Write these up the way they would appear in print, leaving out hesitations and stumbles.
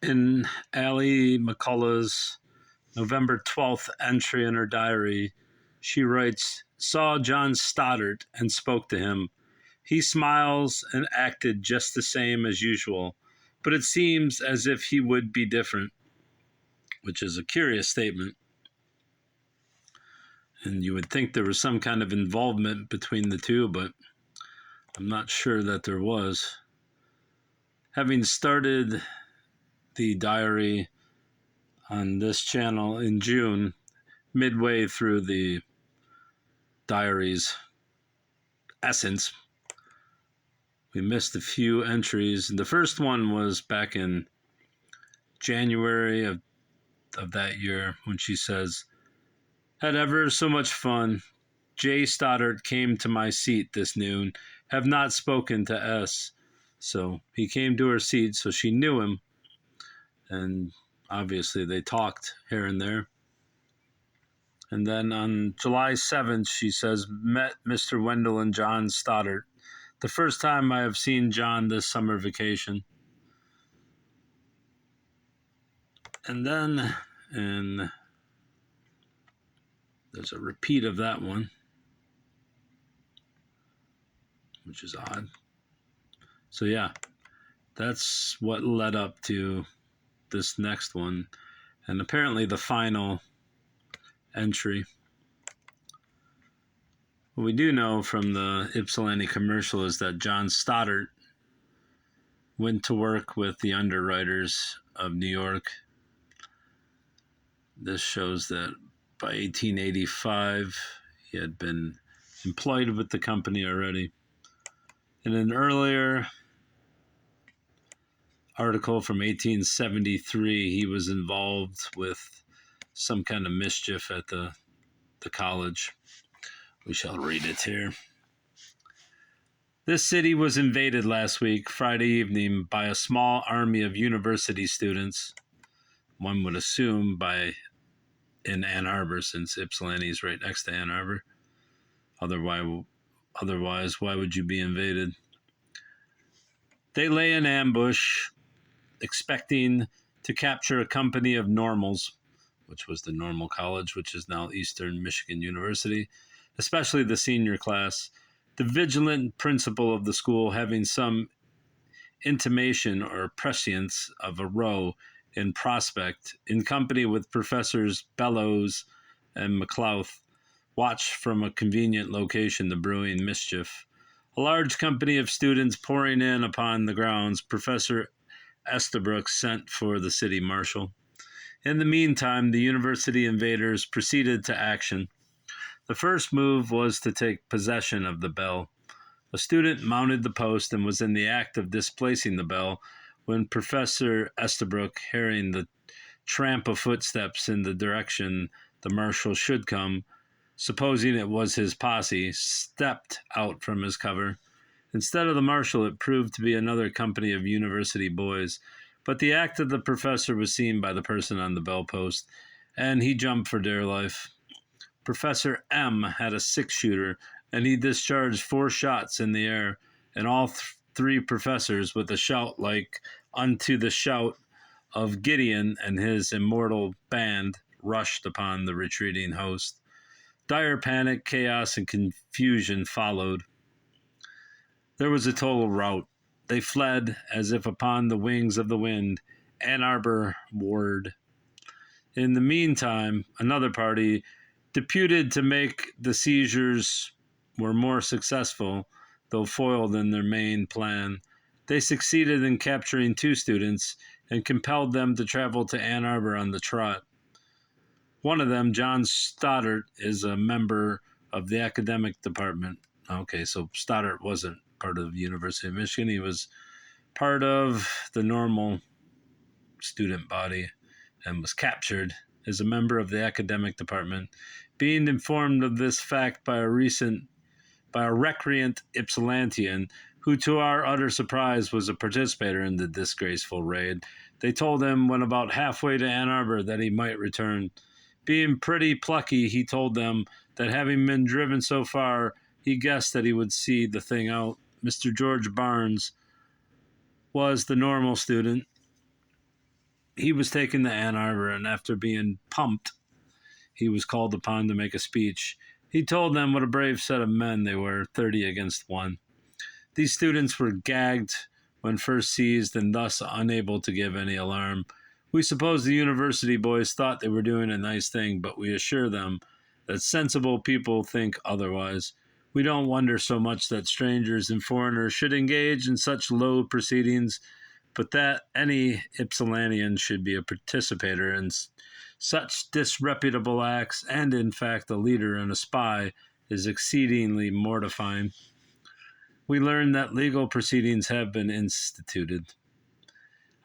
In Allie McCullough's November 12th entry in her diary, she writes, "Saw John Stoddart and spoke to him. He smiles and acted just the same as usual, but it seems as if he would be different," which is a curious statement. And you would think there was some kind of involvement between the two, but I'm not sure that there was. Having started the diary on this channel in June, midway through the diary's essence, we missed a few entries. The first one was back in January of that year when she says, "Had ever so much fun. J. Stoddart came to my seat this noon. Have not spoken to S." So he came to her seat, so she knew him. And obviously they talked here and there. And then on July 7th, she says, "Met Mr. Wendell and John Stoddart. The first time I have seen John this summer vacation." And then, and there's a repeat of that one, which is odd. So yeah, that's what led up to this next one. And apparently the final entry. What we do know from the Ypsilanti commercial is that John Stoddart went to work with the underwriters of New York. This shows that by 1885, he had been employed with the company already. In an earlier article from 1873, he was involved with some kind of mischief at the college. We shall read it here. "This city was invaded last week, Friday evening, by a small army of university students." One would assume in Ann Arbor, since Ypsilanti is right next to Ann Arbor. Otherwise, why would you be invaded? "They lay in ambush, expecting to capture a company of normals," which was the Normal College, which is now Eastern Michigan University, "especially the senior class. The vigilant principal of the school, having some intimation or prescience of a row in prospect, in company with Professors Bellows and McCullough's, watched from a convenient location the brewing mischief. A large company of students pouring in upon the grounds, Professor Estabrook sent for the city marshal. In the meantime, the university invaders proceeded to action. The first move was to take possession of the bell. A student mounted the post and was in the act of displacing the bell when Professor Estabrook, hearing the tramp of footsteps in the direction the marshal should come, supposing it was his posse, stepped out from his cover. Instead of the marshal, it proved to be another company of university boys, but the act of the professor was seen by the person on the bell post, and he jumped for dear life. Professor M had a six-shooter, and he discharged 4 shots in the air, and all 3 professors, with a shout like unto the shout of Gideon and his immortal band, rushed upon the retreating host. Dire panic, chaos, and confusion followed. There was a total rout. They fled as if upon the wings of the wind, Ann Arbor ward. In the meantime, another party, deputed to make the seizures, were more successful, though foiled in their main plan. They succeeded in capturing 2 students and compelled them to travel to Ann Arbor on the trot. One of them, John Stoddart, is a member of the academic department. Okay, so Stoddart wasn't part of the University of Michigan. He was part of the normal student body and was captured as a member of the academic department. Being informed of this fact by a recreant Ypsilantian, who to our utter surprise was a participator in the disgraceful raid, they told him when about halfway to Ann Arbor that he might return. Being pretty plucky, he told them that having been driven so far, he guessed that he would see the thing out. Mr. George Barnes was the normal student. he was taken to Ann Arbor, and after being pumped, he was called upon to make a speech. He told them what a brave set of men they were, 30 against 1. These students were gagged when first seized and thus unable to give any alarm. We suppose the university boys thought they were doing a nice thing, but we assure them that sensible people think otherwise. We don't wonder so much that strangers and foreigners should engage in such low proceedings, but that any Ypsilantian should be a participator in such disreputable acts, and in fact a leader and a spy, is exceedingly mortifying. We learn that legal proceedings have been instituted.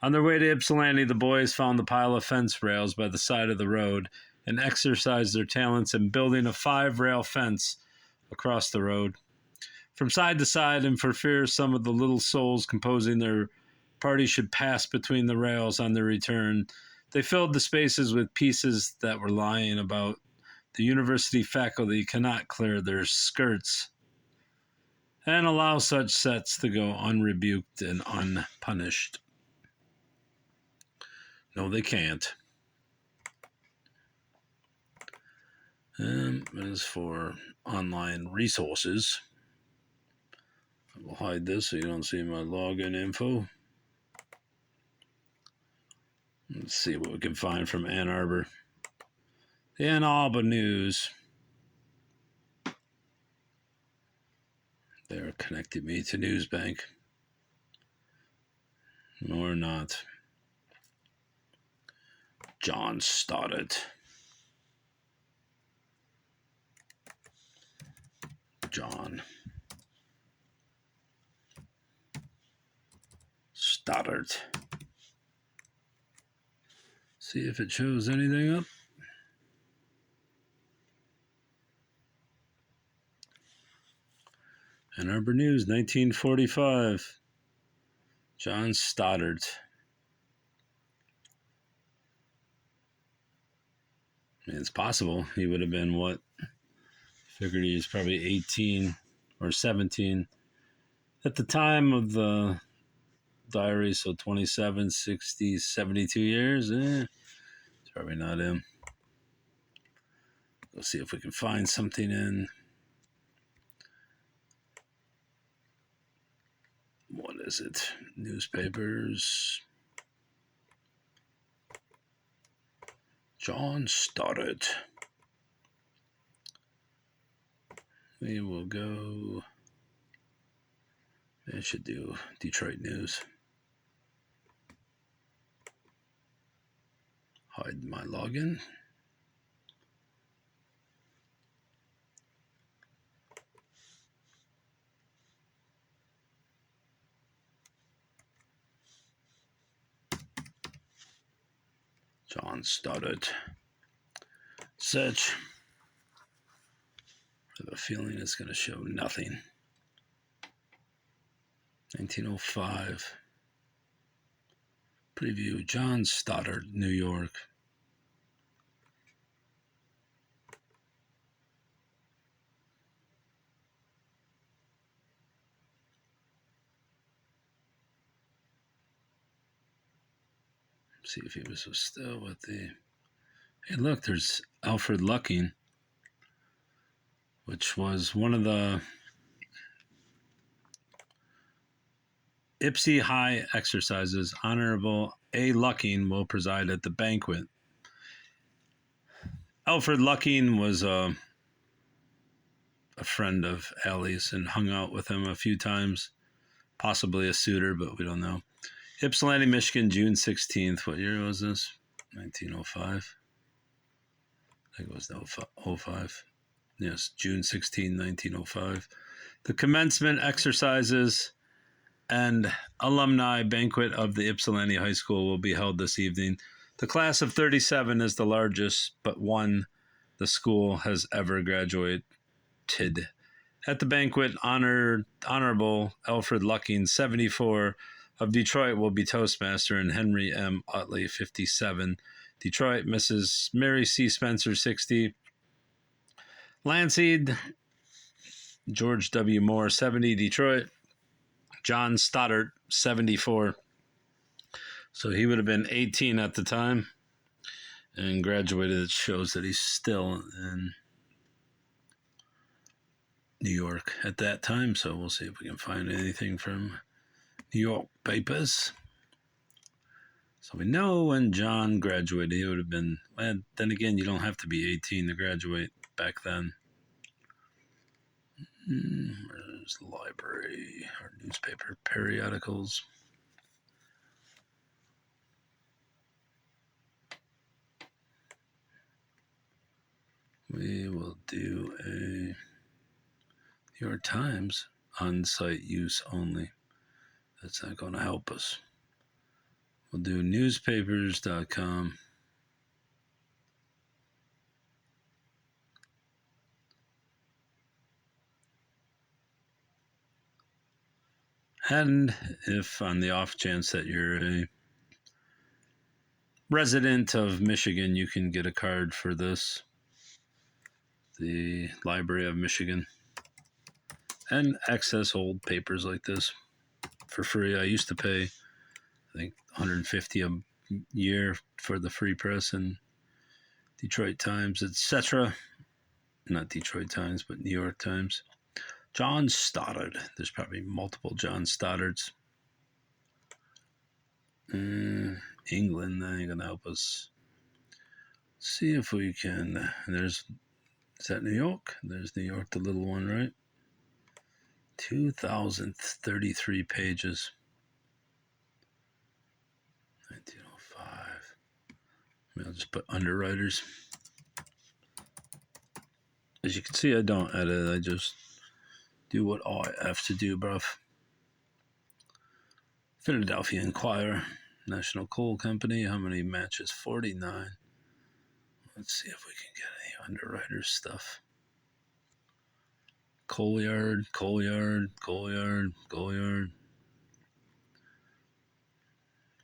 On their way to Ypsilanti, the boys found the pile of fence rails by the side of the road and exercised their talents in building a 5-rail fence across the road. From side to side, and for fear some of the little souls composing their party should pass between the rails on their return, they filled the spaces with pieces that were lying about. The university faculty cannot clear their skirts and allow such sets to go unrebuked and unpunished. No, they can't. And as for online resources, I will hide this so you don't see my login info. Let's see what we can find from Ann Arbor. The Ann Arbor News. They're connecting me to Newsbank. Or not. John Stoddart. John Stoddart. See if it shows anything up. Ann Arbor News, 1945. John Stoddart. I mean, it's possible. He would have been what? Figured he was probably 18 or 17 at the time of the diary, so 27, 60, 72 years. It's probably not him. Let's see if we can find something in. What is it? Newspapers. John Stoddart. We will go. I should do Detroit News. Hide my login. John Stoddart. Search. I have a feeling it's going to show nothing. 1905. Preview. John Stoddart, New York. See if he was still with the... Hey, look, there's Alfred Lucking, which was one of the Ypsi High exercises. Honorable A. Lucking will preside at the banquet. Alfred Lucking was a friend of Allie's and hung out with him a few times, possibly a suitor, but we don't know. Ypsilanti, Michigan, June 16th. What year was this? 1905. I think it was 05. Yes, June 16, 1905. The commencement exercises and alumni banquet of the Ypsilanti High School will be held this evening. The class of 37 is the largest, but one the school has ever graduated. At the banquet, Honorable Alfred Lucking, 74, of Detroit, will be Toastmaster, and Henry M. Utley, 57. Detroit, Mrs. Mary C. Spencer, 60. Lansing, George W. Moore, 70. Detroit, John Stoddart, 74. So he would have been 18 at the time and graduated. It shows that he's still in New York at that time. So we'll see if we can find anything from New York papers. So we know when John graduated, he would have been, well, then again, you don't have to be 18 to graduate back then. Where's the library or newspaper periodicals? We will do a New York Times on-site use only. That's not going to help us. We'll do newspapers.com. And if on the off chance that you're a resident of Michigan, you can get a card for this. The Library of Michigan. And access old papers like this for free. I used to pay, I think, $150 a year for the free press and Detroit Times, etc. Not Detroit Times, but New York Times. John Stoddart. There's probably multiple John Stoddarts. England, that ain't gonna help us. See if we can. Is that New York? There's New York, the little one, right? 2,033 pages. 1905. Maybe I'll just put underwriters. As you can see, I don't edit. I just do what I have to do, bruv. Philadelphia Inquirer. National Coal Company. How many matches? 49. Let's see if we can get any underwriter stuff. Coal yard.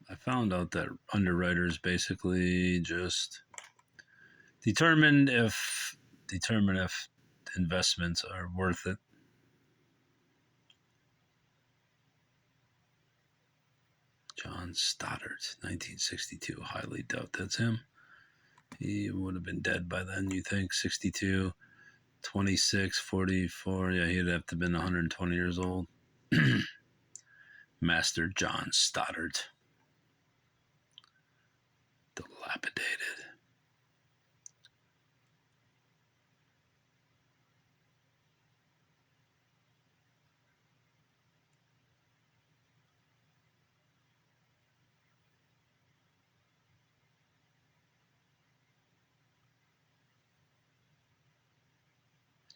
I found out that underwriters basically just determine if investments are worth it. John Stoddart, 1962. Highly doubt that's him. He would have been dead by then, you think? 62, 26, 44. Yeah, he'd have to have been 120 years old. Master John Stoddart. Dilapidated.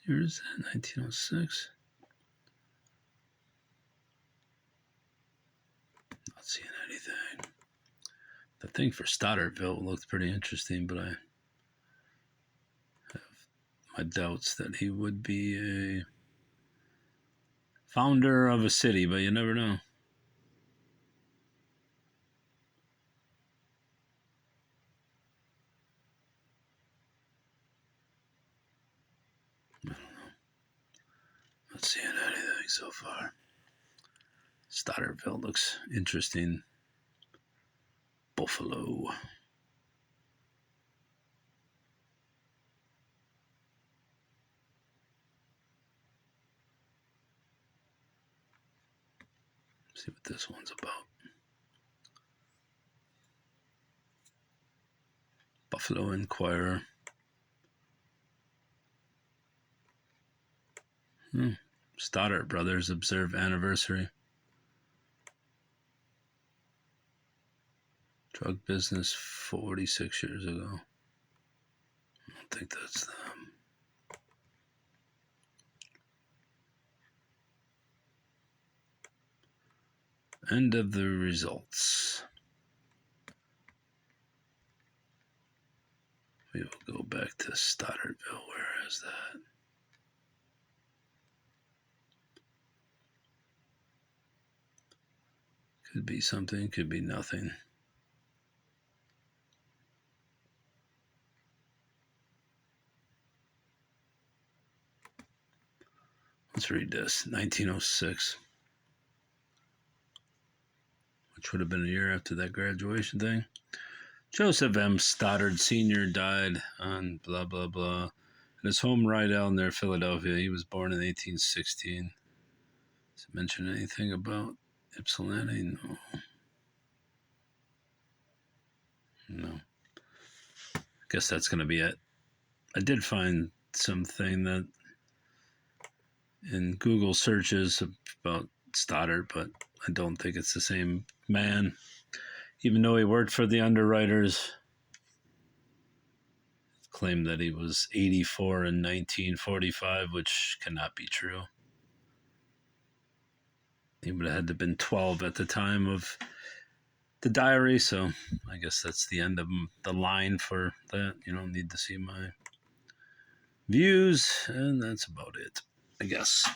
Here is that, 1906. Not seeing anything. The thing for Stoddartville looked pretty interesting, but I have my doubts that he would be a founder of a city, but you never know. I don't know. Not seeing anything so far. Stoddartville looks interesting. Buffalo. See what this one's about. Buffalo Inquirer. Stoddart Brothers observe anniversary. Drug business 46 years ago. I don't think that's them. End of the results. We will go back to Stoddartville. Where is that? Could be something, could be nothing. Let's read this. 1906. which would have been a year after that graduation thing. Joseph M. Stoddart Sr. died on blah, blah, blah. In his home Rydell near Philadelphia. He was born in 1816. Does it mention anything about Ypsilanti? No. No. I guess that's going to be it. I did find something that in Google searches about Stoddart, but I don't think it's the same man. Even though he worked for the underwriters, claimed that he was 84 in 1945, which cannot be true. He would have had to have been 12 at the time of the diary, so I guess that's the end of the line for that. You don't need to see my views, and that's about it, I guess.